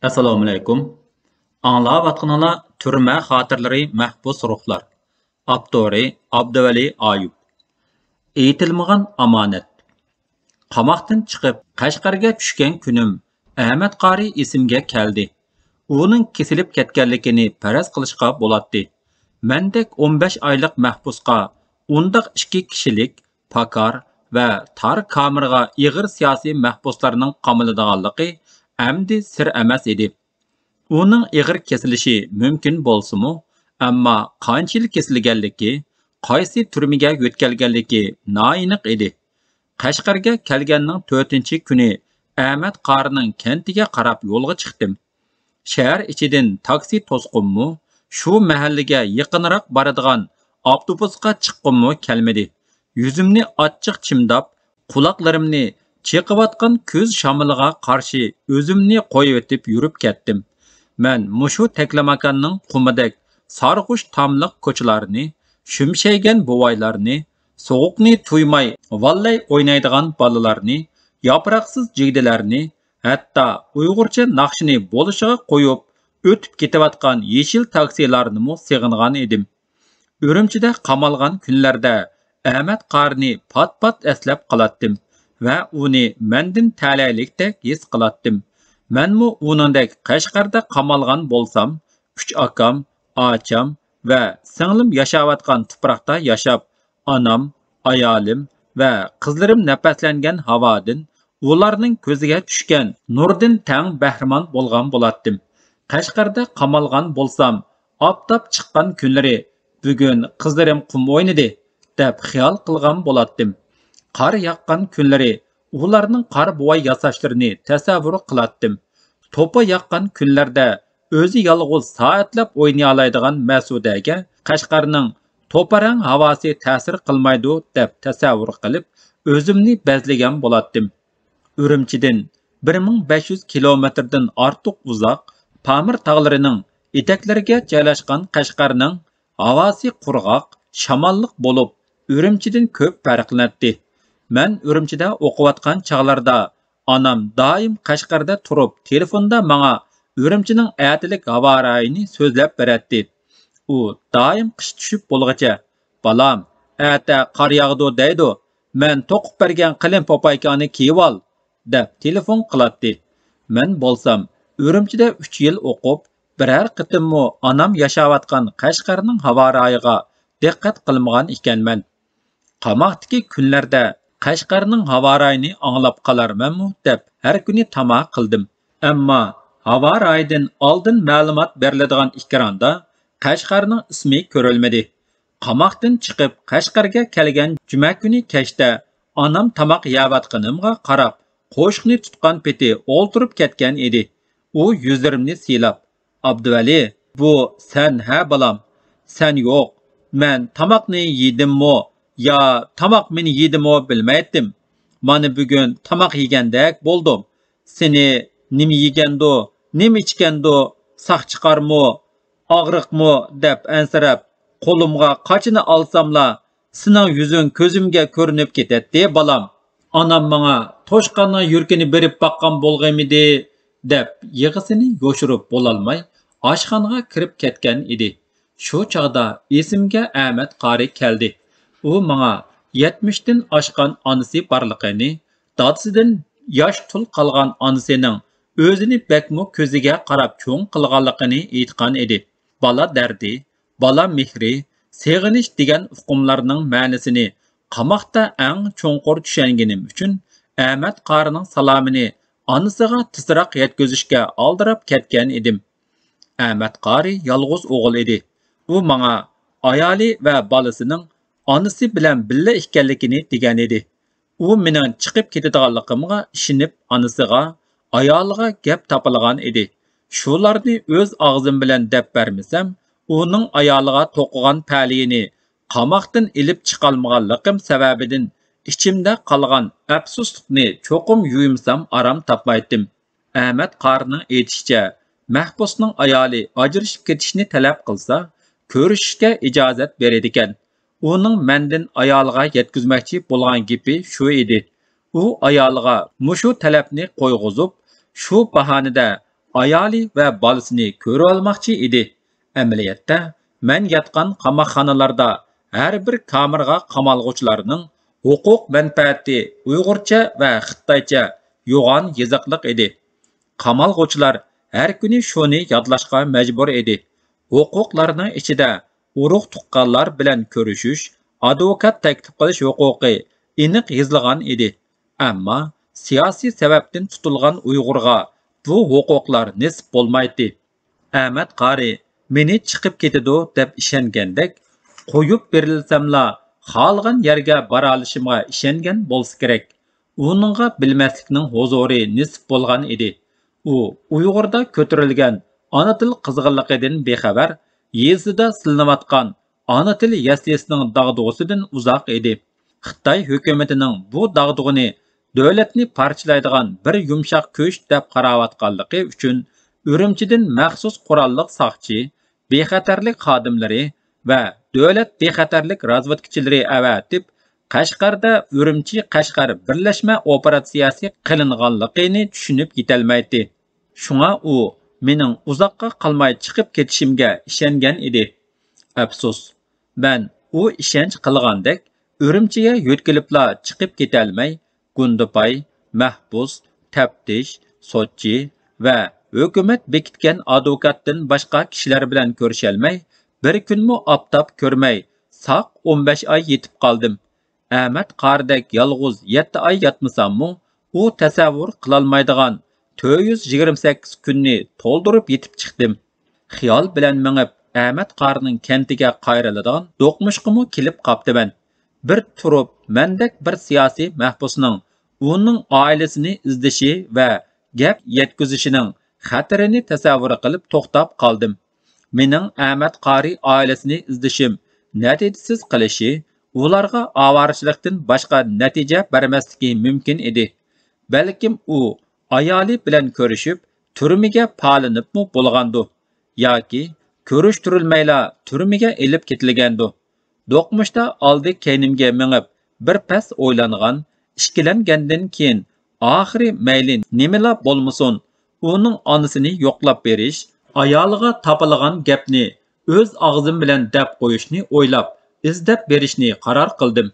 Assalomu alaykum. Anglayotganlar Türmə xatirləri Məhbus ruhlar. Avtori Abduvali Ayub. Eğitilməgan amanat. Qamoqdan chiqib Qashqarga tushgan kunim Ahmad Qari esimga keldi. Uning kesilib ketganligini faraz qilishga bo'ladi. Mendek 15 oylik mahbusqa undaq 2 kishilik pakar va tar kamerga ig'ir siyosiy mahbuslarning qamaladiganligi amdi sir emas edi. Uning ig'ir kesilishi mumkin bo'lsa-mu, ammo qancha yil kesilganligi, qaysi turmaga yo'tkalganligi noaniq edi. Qashqarga kelganning 4-kuni Ahmad Qarining kentiga qarab yo'lga chiqdim. Shahar ichidan taksi to'sqinmi, shu mahallaga yaqinroq boradigan avtobusga chiqqanmi kelmadi. Yuzimni ochiq chimdab, quloqlarimni chiqayotgan ko'z shamiliga qarshi o'zimni qo'yib o'tib yurib ketdim. Men mushu taklamakanning qumidek sarg'ush tamliq ko'chalarini, shumshaygan buvaylarni, sovuqni tuymay vallay o'ynaydigan bolalarni, yaproqsiz jigdilarni, hatto Uyg'urcha naqshini bo'lishiga qo'yib o'tib ketayotgan yeshil taksilarni sig'ingan edim. Urumchida qamalgan kunlarda Ahmad Qarini pat-pat eslab qolatdim va uni mendan talaylikdek his qilatdim. Menmu uningdek Qashqarda qamalgan bo'lsam, 3 akam, acham va singlim yashayotgan tuproqda yashab, onam, ayolim va qizlarim nafaslangan havodan, ularning ko'ziga tushgan nurdan tang bahramon bo'lgan bo'latdim. Qashqarda qamalgan bo'lsam, oftob chiqqan kunlari bugun qizlarim qum o'ynadi deb xiyol qilgan bo'latdim. Qor yaqqan kunlari ularning qor buvay yasashlarini tasavvur qilatdim. To'pa yaqqan kunlarda o'zi yolg'iz soatlab o'ynay oladigan Masudaga Qashqarning to'parang havosi ta'sir qilmaydi deb tasavvur qilib, o'zimni bezlagan bo'latdim. Urumchidan 1500 kilometrdan ortiq uzoq Pamir tog'larining etaklariga joylashgan Qashqarning havosi qurg'oq, shamolliq bo'lib, Urumchidan ko'p farqlanadi. Men Urumchida o'qiyotgan chog'larda onam doim Qashqarda turib, telefonda menga Urumchining aytilik havo rayini so'zlab beradi. U doim qish tushib bo'lgacha, "Balam, ata qor yog'di" deydi. "Men to'qib bergan qalin popaykani kiyib ol" deb telefon qiladi. Men bo'lsam, Urumchida 3 yil o'qib, biror qitimmo onam yashayotgan Qashqarning havo rayiga diqqat qilmagan ekanman. Qamoqdagi kunlarda Qashqarning havo rayini anglab qolarmanmi deb har kuni tamoq qildim. Ammo havo rayidan oldin ma'lumot beriladigan ekranda Qashqarning ismi ko'rilmadi. Qamoqdan chiqib Qashqarga kelgan juma kuni kechda onam tamoq yeyotganimga qarab, qo'shiqni tutgan peti o'ltirib ketgan edi. U yuzlarimni silab, "Abduvali, bu sen ha balam? Sen yo'q. Men tamoqni yedimmi? Ya tamoq meni yedimmi bilmaydim. Mana bugun tamoq yegandek bo'ldim. Seni nima yegando, nima ichgando, saq chiqarmi, og'riqmi deb ansirab, qo'limga qachini olsamla, sening yuzing ko'zimga ko'rinib ketadi balam. Onam menga to'shqanning yurkini berib baqqan bo'lg'aymidi" deb yig'isini yo'shirib bo'lolmay oshxonaga kirib ketgan edi. Shu chog'da esimga Ahmad Qari keldi. U menga 70 dan oshgan onasi borligini, dadasidan yosh tul qolgan onasining o'zini bekmo ko'ziga qarab cho'ng qilganligini aytgan edi. Bola dardi, bola mehri, seg'inish degan uqumlarning ma'nosini qamoqda eng cho'nqur tushunganim uchun Ahmad Qarining salomini onasiga tezroq yetkazishga oldirab ketgan edim. Ahmad Qari yolg'iz o'g'il edi. U menga ayoli va bolasining onasi bilan birga ekanligini degan edi. U mening chiqib ketadiganligimga ishonib onasiga, ayoliga gap topilgan edi. Shularni o'z og'zim bilan deb bermasam, uning ayoliga to'qigan paliyini qamoqdan ilib chiqolmaganligim sababidan ichimda qolgan afsuslikni cho'qim yuyimsam aram topmaydim. Ahmad Qarining aytishicha, mahbusning ayoli ajrashib ketishni talab qilsa, ko'rishishga ijozat beradi ekan. Uning mendan ayoliga yetkazmoqchi bo'lgan gapi shu edi. U ayoliga mushu talabni qo'yg'izib, shu bahonada ayoli va bolasini ko'rib olmoqchi edi. Amaliyotda men yotgan qamoqxonalarda har bir kameraga qamalg'uvchilarning huquq manfaati Uyg'urcha va Xitoycha yo'g'on yiziqliq edi. Qamalg'uvchilar har kuni shuni yodlashga majbur edi. Huquqlarning ichida urug' tuqqanlar bilan ko'rishish, advokat taklif qilish huquqi aniq yozilgan edi. Ammo siyosiy sababdan tutilgan Uyg'urga bu huquqlar nisb bo'lmaydi. Ahmad Qari meni chiqib ketadi deb ishongandek, qo'yib berilsamla xohlagan yerga bora olishimga ishongan bo'lsa kerak. Uningga bilmaslikning huzuri nisb bo'lgan edi. U Uyg'urda ko'tarilgan ona til qizg'inligidan bexabar, yezida silinayotgan ona til yaslisining dag'dug'isidan uzoq edi. Xitoy hukumatining bu dag'dug'ini davlatni parchalaydigan bir yumshoq kuch deb qarayotganligi uchun Urumchidan maxsus qurolliq soqchi, bexatarlik xodimlari va davlat bexatarlik razvedkachilari avatib Qashqarda Urumchi-Qashqar birlashma operatsiyasi qilinganligini tushunib yetolmaydi. Shunga u mening uzoqqa qolmay chiqib ketishimga ishongan edi. Afsus, men u ishonch qilgandek Urumchiga yo'tkilibla chiqib ketolmay, Gundupay, mahbus, taftish, sotchi va hukumat bekitgan advokatdan boshqa kishilar bilan ko'risholmay, bir kunmi oftob ko'rmay, saq 15 oy yetib qoldim. Ahmad Qardek yolg'iz 7 oy yotmasammu, u tasavvur qilolmaydigan 428 kunni to'ldirib yetib chiqdim. Xiyol bilan mengib Ahmad Qarning kentiga qayriladigan do'qmushqimi kelib qoptiman. Bir turib mendek bir siyosiy mahbusning uning oilasini izdishi va gap yetkazishining xatarini tasavvur qilib to'xtab qoldim. Mening Ahmad Qari oilasini izdishim natijasiz qilishi ularga ovorchilikdan boshqa natija bermasligi mumkin edi. Balkim u ayoli bilan ko'rishib turmaga palinibmi bo'lgandi yoki ko'rishtirilmayla turmaga elib ketilgandi. Do'qmushda oldi keynimga mingib bir pas o'ylangan, ishkilangandan keyin oxiri mayli nimala bo'lmasin, uning onasini yo'qlab berish, ayoliga topilgan gapni o'z og'zim bilan deb qo'yishni o'ylab, izlab berishni qaror qildim.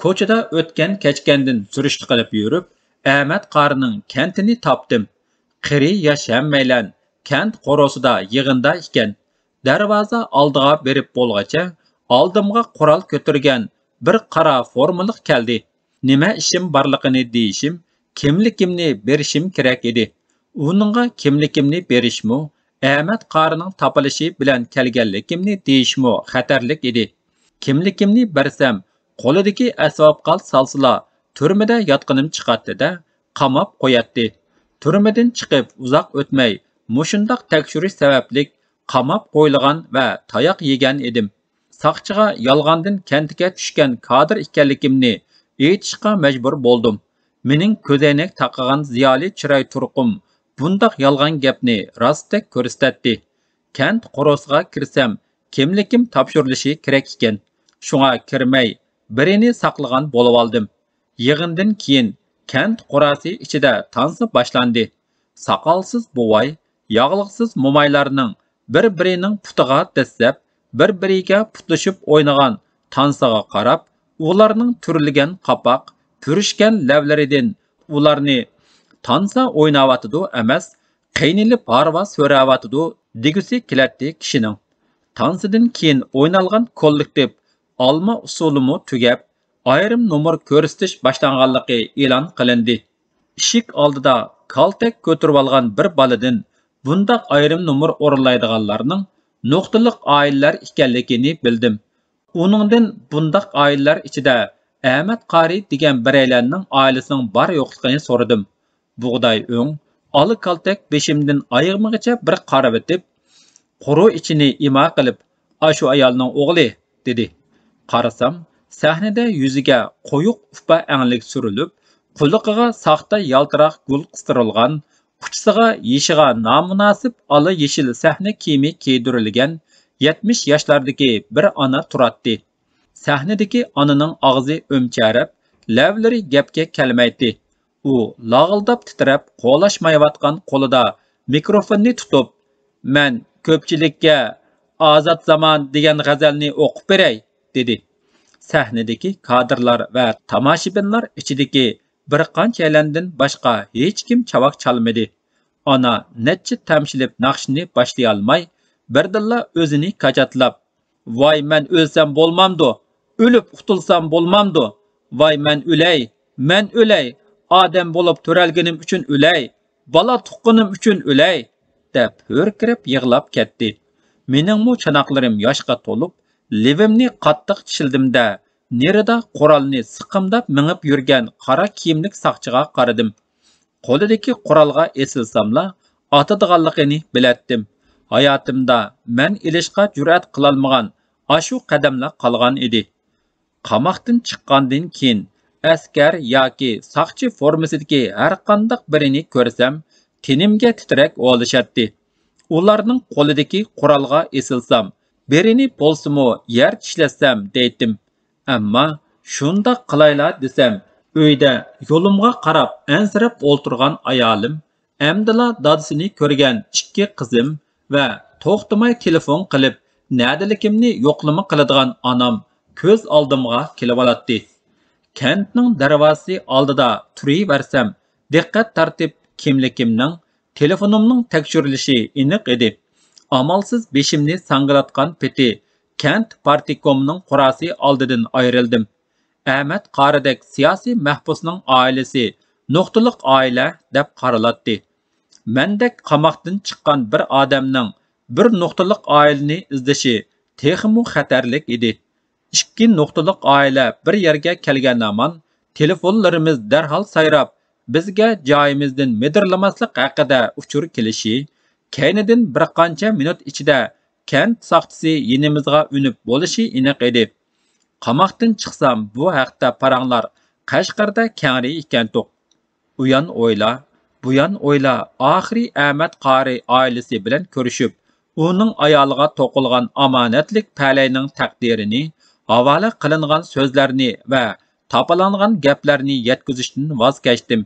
Ko'chada o'tgan kechgandan surishti qilib yurib, Ahmad Qarning kentini topdim. Qiri yasham maylan kent qorosida yig'inda ekan. Darvoza oldiga berib bo'lgacha oldimga qurol ko'targan bir qora formaliq keldi. Nima ishim borligini deyishim, kimligimni berishim kerak edi. Uningga kimligimni berishmi, Ahmad Qarning topilishi bilan kelganligimni deyishmi xatarlik edi. Kimligimni bersam, qo'lidagi asbobqal salsila turmada yotqinim chiqatdi-da, qamab qo'yatdi. Turmadan chiqib uzoq o'tmay, mushundoq tekshirish sababli qamab qo'yilgan va tayoq yegan edim. Saqchiga yolg'ondan kentiga tushgan kadr ekanligimni aytishga majbur bo'ldim. Mening ko'zoynak taqagan ziyoli chiroy turqim bundoq yolg'on gapni rostdek ko'rsatdi. Kent qorosiga kirsam, kimligim topshirilishi kerak ekan. Shunga kirmay, birini saqlagan bo'lib oldim. Yig'indan keyin kent qorasi ichida tansi boshlandi. Saqolsiz buvay, yog'liqsiz momaylarning bir-birining putiga dastlab, bir-biriga putlashib o'ynagan tansiga qarab, ularning turilgan qapoq, purishgan lavlaridan ularni tansa o'ynayotidi emas, qiynilib harva so'rayotidi degusi keladi kishining. Tansidan keyin o'ynalgan kollektiv olma usulimi tugab, ayrim nomer ko'rsatish boshlanganligi e'lon qilindi. Ishik oldida kaltak ko'tarib olgan bir boladan bundaq ayrim nomer o'rinlaydiganlarning nuqtaliq oilalar ekanligini bildim. Uningdan bundaq oilalar ichida Ahmad Qari degan biraylarning oilasining bor yo'qligini so'radim. Bug'doy o'ng, oli kaltak beshimdan oyog'imgacha bir qarab o'tib, quru ichini imo qilib, "Ashu ayolning o'g'li" dedi. Qarasam, sahnada yuziga qo'yuq upa anglik surilib, quliqiga saxta yaltiroq gul qistirilgan, quchisiga yeshiga nomunosib ola yeshil sahna kiyimi kiydirilgan 70 yoshlardagi bir ona turadi. Sahnadagi onaning og'zi o'mcharab, lavlari gapga kelmaydi. U lag'ildab titrab, qo'lashmayotgan qo'lida mikrofonni tutib, "Men ko'pchilikka Ozod zamon degan g'azalni o'qib beray", dedi. Sahnadagi kadrlar va tomoshabinlar ichidagi bir qanchalardan boshqa hech kim chavoq chalmadi. Ona necha tamshilib naqshni boshlay olmay, birdilla o'zini kajatlab, "Voy, men o'lsam bo'lmamdi, o'lib qutulsam bo'lmamdi, voy men o'lay, odam bo'lib to'ralganim uchun o'lay, bola tuqqanim uchun o'lay", deb hurkirib yig'lab ketdi. Meningmi chanoqlarim yoshga to'lib, levimni qattiq tishildimda, nerida qurolni siqimdab mingib yurgan qora kiyimlik saqchiga qaradim. Qo'lidagi qurolga esilsamla, otadiganligini bilatdim. Hayotimda men ilishga jur'at qilolmagan ashu qadamlar qolgan edi. Qamoqdan chiqqandan keyin askar yoki saqchi formasidagi har qanday birini ko'rsam, tenimga titrak olishadi. Ularning qo'lidagi qurolga esilsam, birini bo'lsimi yer tishlatsam deydim. Ammo shunda qilayla desam, uyda yo'limga qarab ansirab o'ltirgan ayolim, amdila dadasini ko'rgan ikki qizim va to'xtamay telefon qilib nadaligimni yo'qlama qiladigan onam ko'z oldimga kelib oladi. Kentning darvozasi oldida turaversam, diqqat tartib kimligimning, telefonimning tekshirilishi aniq edi. Amalsiz beshimni sangilatgan peti kent partikomining qurasi oldidan ayrildim. Ahmad Qaridek siyosiy mahbusning oilasi nuqtaliq oila deb qaralatdi. Mendek qamoqdan chiqqan bir odamning bir nuqtaliq oilani izlashi texmu xatarlik edi. Ikki nuqtaliq oila bir yerga kelgan aman telefonlarimiz darhol sayrab, bizga joyimizdan medirlamaslik haqida uchur kelishi, keynidan bir qancha minut ichida kent saqchisi yinimizga unib bo'lishi aniq edi. Qamoqdan chiqsam bu haqda paranglar Qashqarda kengri ekantoq. Uyan o'yla, buyan o'yla, oxiri Ahmad Qari oilasi bilan ko'rishib, uning ayoliga to'qilgan omonatlik palayning taqdirini, havola qilingan so'zlarni va topalangan gaplarni yetkazishdan voz kechdim.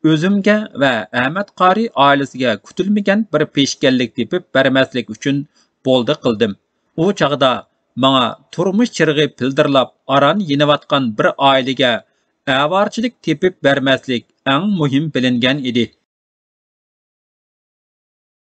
O'zimga va Ahmad Qari oilasiga kutilmagan bir peshkanlik tepib bermaslik uchun bo'ldi qildim. U chaqda menga turmush chirg'i pildirlab aran yeniyotgan bir oilaga avorchilik tepib bermaslik eng muhim bilingan edi.